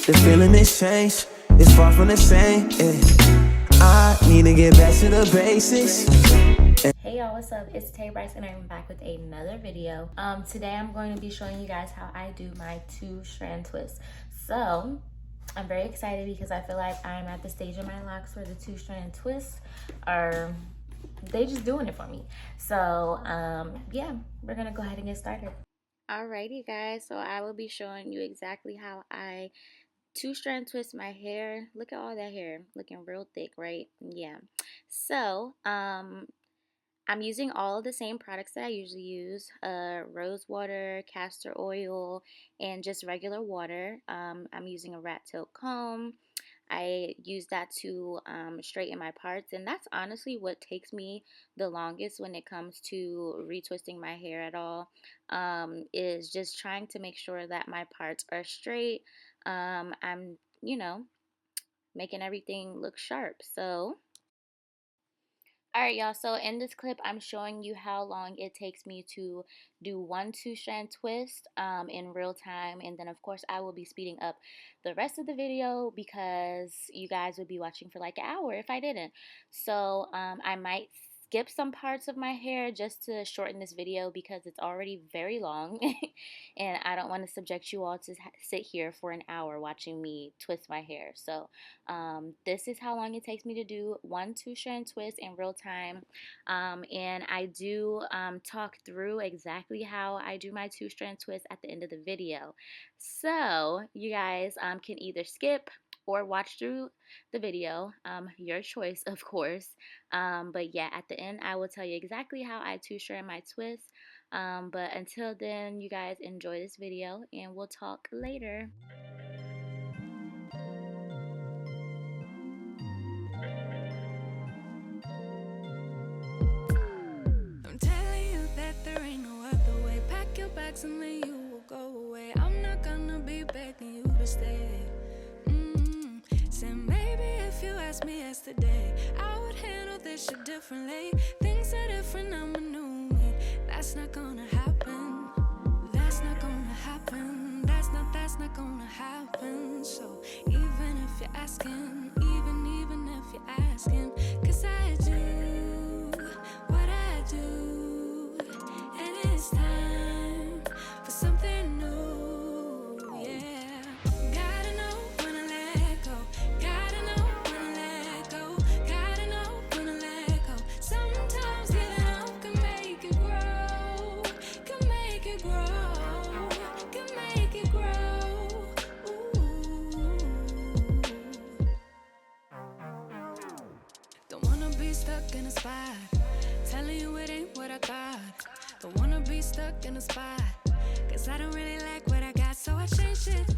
The feeling is changed, it's far from the same. I need to get back to the basics. Hey y'all, what's up? It's Tay Bryce and I'm back with another video. Today I'm going to be showing you guys how I do my two-strand twist. So I'm very excited because I feel like I'm at the stage of my locks where the two-strand twists are, they just doing it for me. So yeah, we're gonna go ahead and get started. Alrighty guys, so I will be showing you exactly how I two-strand twist my hair. Look at all that hair, looking real thick, right? Yeah. So I'm using all of the same products that I usually use, rose water, castor oil, and just regular water. I'm using a rat tail comb. I use that to straighten my parts, and that's honestly what takes me the longest when it comes to retwisting my hair at all, is just trying to make sure that my parts are straight. I'm, making everything look sharp. So alright y'all, so in this clip I'm showing you how long it takes me to do one two-strand twist in real time, and then of course I will be speeding up the rest of the video because you guys would be watching for like an hour if I didn't. So I might skip some parts of my hair just to shorten this video because it's already very long and I don't want to subject you all to sit here for an hour watching me twist my hair. So this is how long it takes me to do one two-strand twist in real time, and I do talk through exactly how I do my two-strand twist at the end of the video. So you guys can either skip or watch through the video, your choice of course, but yeah, at the end I will tell you exactly how I two-strand my twist, but until then you guys enjoy this video and we'll talk later. I'm telling you that there ain't no other way. Pack your bags and then you will go away. I'm not gonna be begging you to stay. Said maybe if you asked me yesterday, I would handle this shit differently. Things are different, I'm a new me. That's not gonna happen. That's not gonna happen. That's not gonna happen. So even if you're asking, even if you're asking, 'cause I do what I do, and it's time for something new. Yeah, gotta know when to let go. Gotta know when to let go. Gotta know when to let go. Sometimes giving up can make it grow. Can make it grow. Can make it grow. Ooh. Don't wanna be stuck in a spot, telling you it ain't what I thought. Don't wanna be stuck in a spot, 'cause I don't really like what I got, so I changed it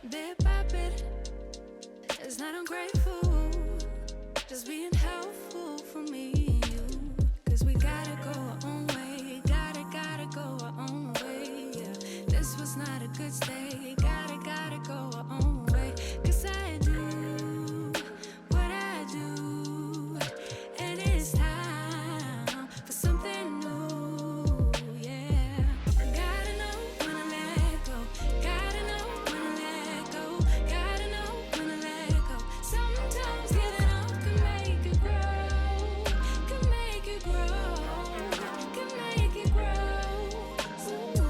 bit by bit. It's not ungrateful, just being helpful for me and you. 'Cause we gotta go our own way, gotta go our own way. Yeah, this was not a good stay, gotta go our own way. 'Cause I do what I do, and it's time for something new. Yeah, gotta know when to let go. Gotta know when to let go. Gotta know when to let go. Sometimes giving up can make it grow. Can make it grow. Can make it grow. Ooh.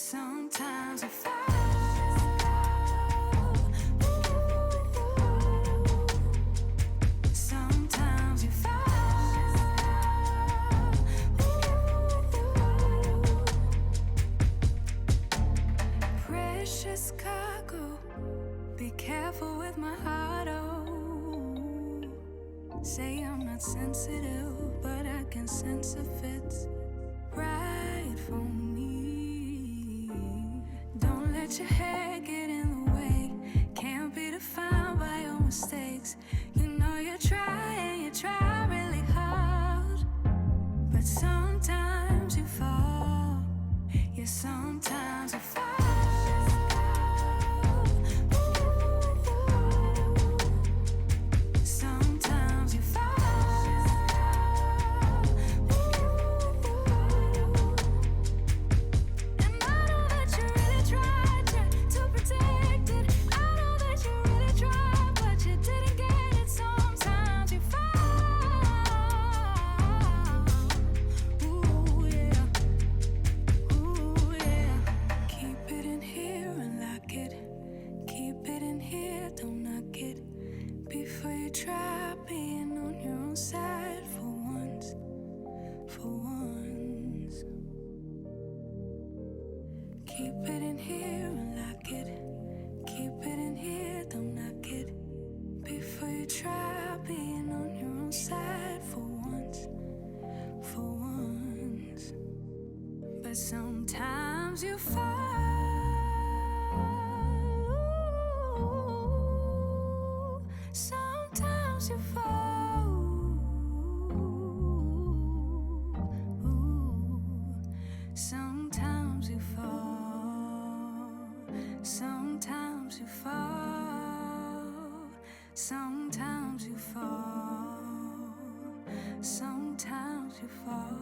sometimes you fall. Sometimes you fall. Precious cargo, be careful with my heart, oh. Say I'm not sensitive, but I can sense if it's right for me. Don't let your head get in the way. Can't be defined by your mistakes. You know you try really hard, but sometimes you fall. Yeah, sometimes you fall. Sometimes you fall. And I know that you really tried to protect it. I know that you really tried, but you didn't get it. Sometimes you fall. Ooh, yeah. Ooh, yeah. Keep it in here and lock it. Keep it in here, don't knock it. Before you try being on your own side for once, for once. Keep it in here and lock it. Keep it in here, don't knock it. Before you try being on your own side for once, for once. But sometimes you fall. Sometimes you fall. Sometimes you fall. Sometimes you fall. Sometimes you fall. Sometimes you fall.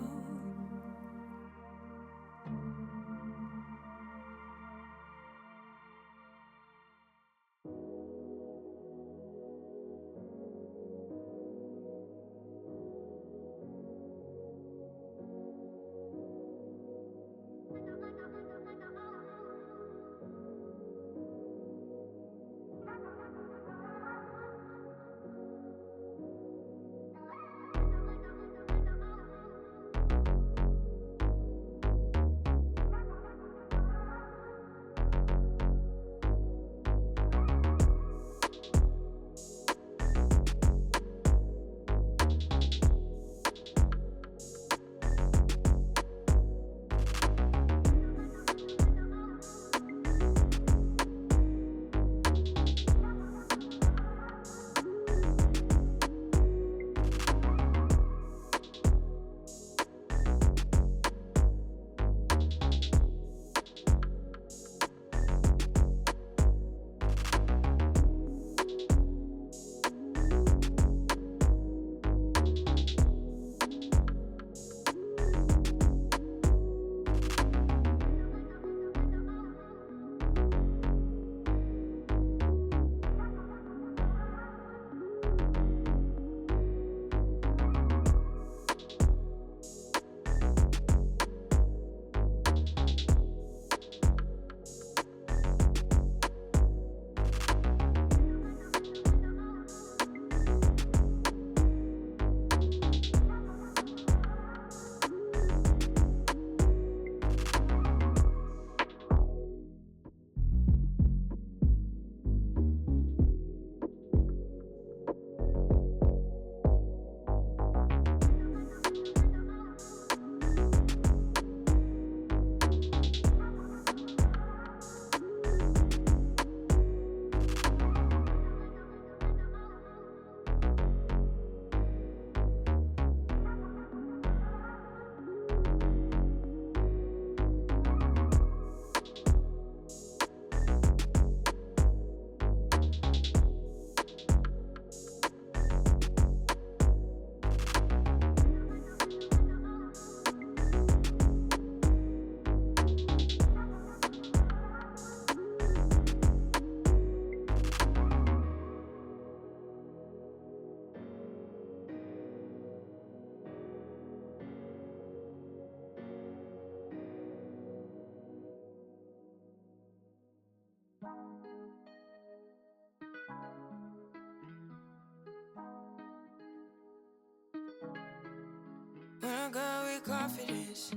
confidence.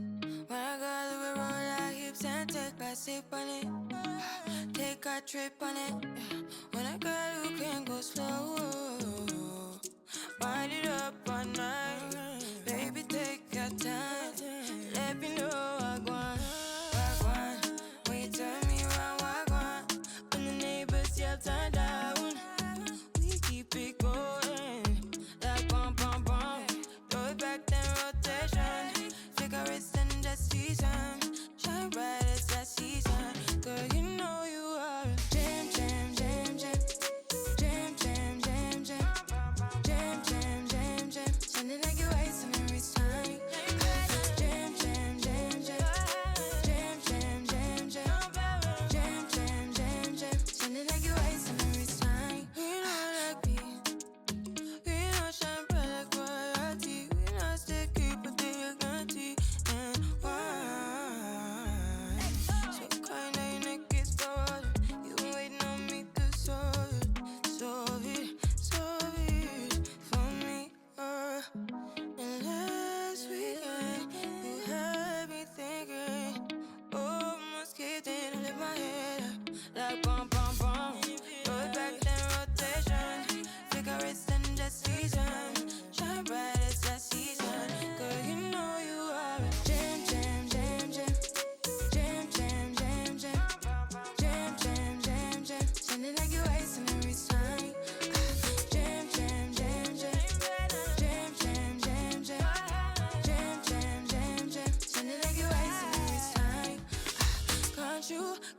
When I got a little roll our hips and take a sip on it. Take a trip on it. When I got you can go slow. Wind it up all night. Baby, take your time. Let me know I want. When you turn me around, when the neighbors yell turn down, we keep it going. Like bum bum bum. Throw it back then rotation. Cigarettes and the season. Shine bright as that season. Girl, you know you are a jam, jam, jam, jam. Jam, jam, jam, jam. Jam, jam, jam, jam. Sounding like you're wasting every time. Jam, jam, jam, jam. Jam, jam, jam, jam. Jam, jam, jam, jam. Sounding like you're wasting every time. We know like me. We know shine bright like royalty. We know sticky, but they guarantee and wine. So kind of your neck is started. You been waiting on me to solve it for me. And last weekend you had me thinking, oh, must get in and lift my head up like bum bum bum. Throw it back then rotation. Cigarettes and that season. Shine bright as that season. Girl, you know you are a jam, jam, jam, jam. Jam, jam, jam, jam. Jam, jam, jam, jam. Sounding like you're wasting every time. Jam, jam, jam, jam. Jam, jam, jam, jam. Jam, jam, jam, jam. Sounding like you're wasting every time.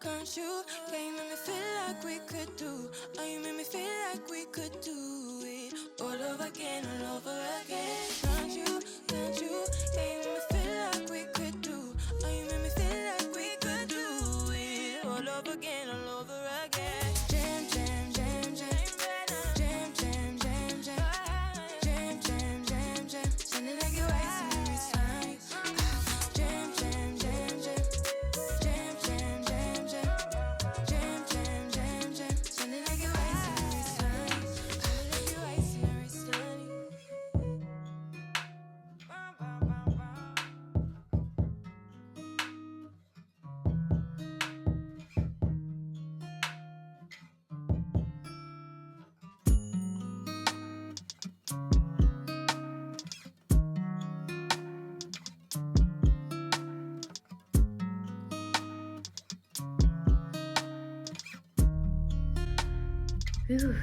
Can't you? Yeah, you make me feel like we could do. Oh, you make me feel like we could do it all over again, all over again. Can't you? Yeah, you make me feel like we could do. Oh, you make me feel like we could do it all over again, all over again. Jam, jam, jam, jam. Jam, jam, jam, jam. Jam, jam, jam, jam. Sounding like you're wasting every time. Jam, jam, jam, jam. Jam, jam, jam, jam. Jam, jam, jam, jam. Sounding like you're wasting every time. Sounding like you're wasting every time. Whew.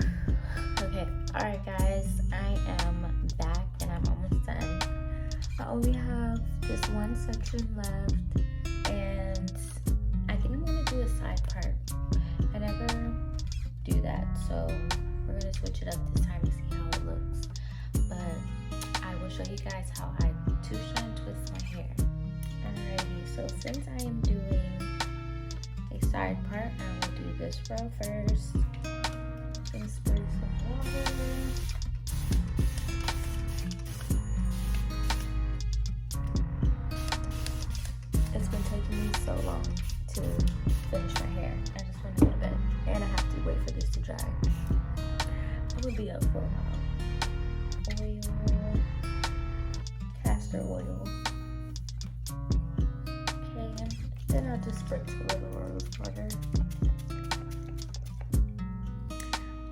Okay, alright guys, I am back and I'm almost done. I only have this one section left and I think I'm gonna do a side part. I never do that, so we're gonna switch it up this time to see how it looks. But I will show you guys how I two-strand twist my hair. Alrighty, so since I am doing a side part, I will do this row first. Gonna spray some water. It's been taking me so long to finish my hair. I just went to go to bed and I have to wait for this to dry. I'm gonna be up for a while. Oil, castor oil. Okay, and then I'll just spritz a little rose water.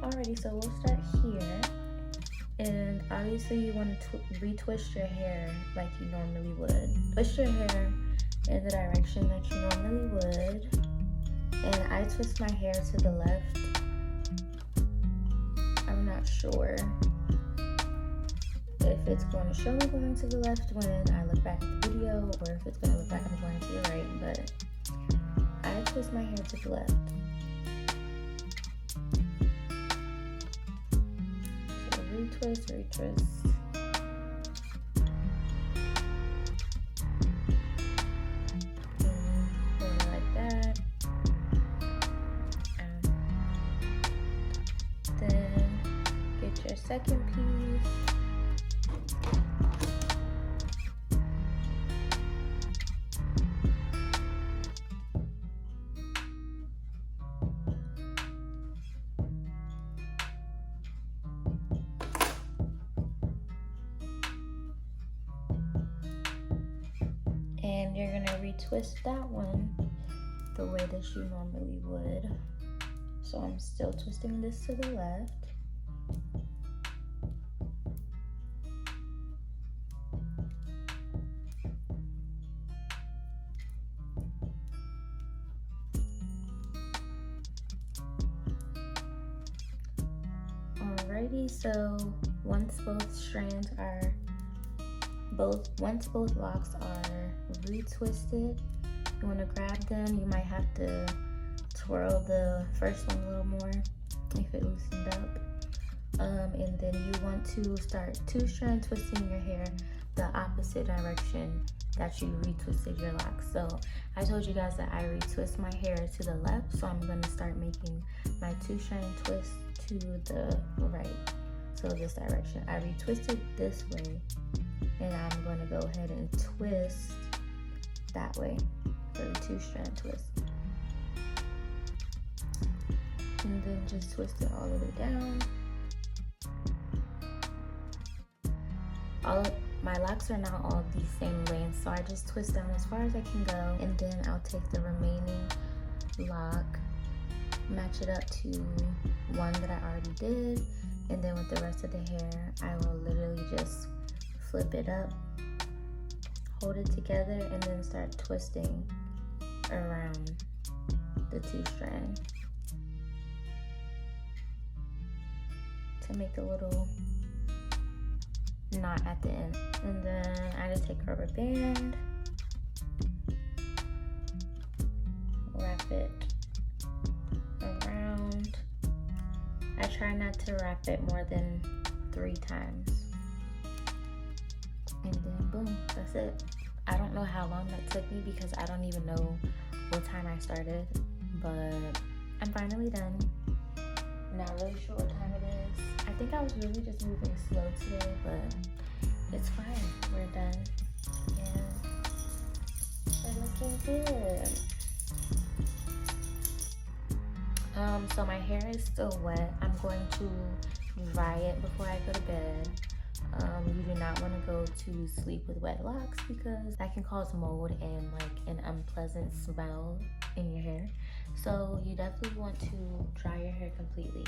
Alrighty, so we'll start here, and obviously you want to retwist your hair like you normally would. Twist your hair in the direction that you normally would, and I twist my hair to the left. I'm not sure if it's going to show me going to the left when I look back at the video, or if it's going to look like I'm going to the right, but I twist my hair to the left. Retwist. Going like that. And then get your second piece. retwist that one the way that you normally would. So I'm still twisting this to the left. Alrighty, so once both locks are retwisted, you want to grab them. You might have to twirl the first one a little more if it loosened up. And then you want to start two-strand twisting your hair the opposite direction that you retwisted your locks. So I told you guys that I retwist my hair to the left, so I'm going to start making my two-strand twist to the right. So this direction. I retwisted this way, and I'm going to go ahead and twist that way for the two-strand twist. And then just twist it all the way down. My locks are not all the same length, so I just twist down as far as I can go, and then I'll take the remaining lock, match it up to one that I already did, and then with the rest of the hair, I will literally just flip it up, hold it together, and then start twisting around the two-strand to make a little knot at the end. And then I just take a rubber band, wrap it around. I try not to wrap it more than 3 times. And then boom, that's it. I don't know how long that took me because I don't even know what time I started, but I'm finally done. Not really sure what time it is. I think I was really just moving slow today, but it's fine. We're done. And we're looking good. So my hair is still wet. I'm going to dry it before I go to bed. You do not want to go to sleep with wet locks because that can cause mold and like an unpleasant smell in your hair. So you definitely want to dry your hair completely.